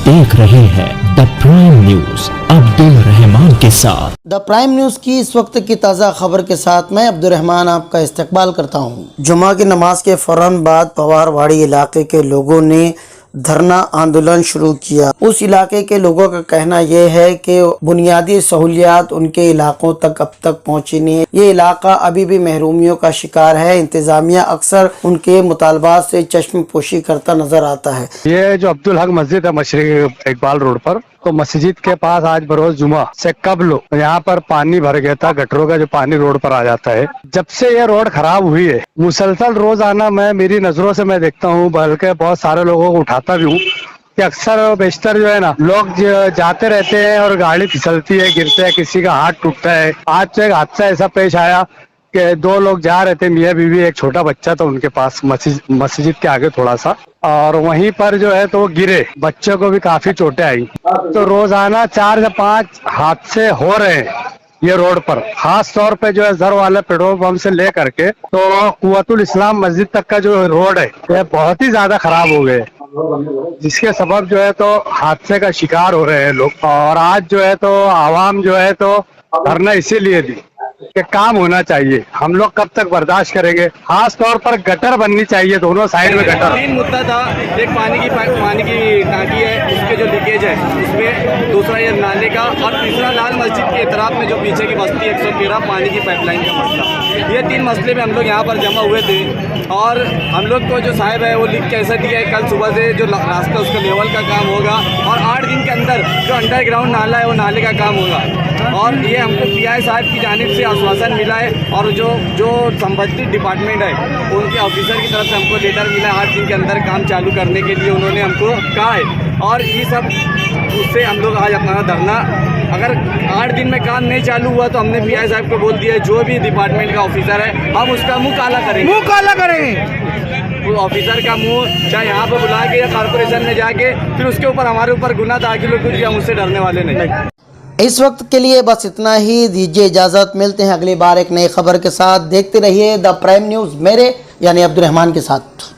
देख रहे हैं the prime news Abdul Rahman के साथ। द प्राइम न्यूज की इस वक्त की ताज़ा खबर के साथ मैं अब्दुल रहमान आपका इस्तकबाल करता हूँ। जुमा की नमाज के फौरन बाद पवारवाड़ी इलाके के लोगों ने धरना आंदोलन शुरू किया। उस इलाके के लोगों का कहना यह है कि बुनियादी सहूलियात उनके इलाकों तक अब तक पहुंची नहीं है। ये इलाका अभी भी महरूमियों का शिकार है। इंतजामिया अक्सर उनके मुतालबात से चश्म पोशी करता नजर आता है। ये जो अब्दुल हक मस्जिद है मशरक़ी इकबाल रोड पर, तो मस्जिद के पास आज बरोज जुमा से कबल यहाँ पर पानी भर गया था। गटरों का जो पानी रोड पर आ जाता है, जब से ये रोड खराब हुई है मुसलसल रोजाना मेरी नजरों से मैं देखता हूँ, बल्कि बहुत सारे लोगों को उठाता भी हूँ कि अक्सर बेशतर जो है ना लोग जाते रहते हैं और गाड़ी फिसलती है, गिरते हैं, किसी का हाथ टूटता है। आज तो एक हादसा ऐसा पेश आया कि दो लोग जा रहे थे, मियाँ बीवी, एक छोटा बच्चा था उनके पास मस्जिद के आगे थोड़ा सा, और वहीं पर जो है तो वो गिरे, बच्चों को भी काफी चोटें आई। तो रोजाना 4 से 5 हादसे हो रहे हैं ये रोड पर, खास तौर पे जो है जर वाले पेट्रोल पंप से ले करके तो कुव्वतुल इस्लाम मस्जिद तक का जो रोड है ये बहुत ही ज्यादा खराब हो गए, जिसके सबब जो है तो हादसे का शिकार हो रहे हैं लोग। और आज जो है तो आवाम जो है तो धरना इसीलिए दी कि काम होना चाहिए। हम लोग कब तक बर्दाश्त करेंगे? खास तौर पर गटर बननी चाहिए, दोनों साइड में गटर। 3 मुद्दा था, एक पानी की टांकी है उसके जो लीकेज है उसमें, दूसरा ये नाले का, और तीसरा लाल मस्जिद के इतराफ में जो पीछे की बस्ती 113 पानी की पाइपलाइन का मसला। ये 3 मसले में हम लोग यहाँ पर जमा हुए थे और हम लोग को जो साहब है वो लिख के ऐसा दिया है कल सुबह से जो रास्ता उसका लेवल का काम होगा और 8 दिन के अंदर जो अंडरग्राउंड नाला है वो नाले का काम होगा। और ये हमको पीआई साहब की जानिब से आश्वासन मिला है और जो संबंधित डिपार्टमेंट है उनके ऑफिसर की तरफ से हमको लेटर मिला है 8 दिन के अंदर काम चालू करने के लिए उन्होंने हमको कहा है। और ये सब उससे हम लोग आज अपना धरना, अगर 8 दिन में काम नहीं चालू हुआ तो हमने पीआई साहब को बोल दिया है जो भी डिपार्टमेंट का ऑफिसर है हम उसका मुंह काला करेंगे। वो ऑफिसर का मुंह चाहे यहाँ पर बुला के या कॉर्पोरेशन में जाके फिर उसके ऊपर हमारे ऊपर गुनाह दाखिल हो, कुछ हम उससे डरने वाले नहीं। इस वक्त के लिए बस इतना ही, दीजिए इजाज़त। मिलते हैं अगली बार एक नई खबर के साथ। देखते रहिए द प्राइम न्यूज़ मेरे यानी अब्दुल रहमान के साथ।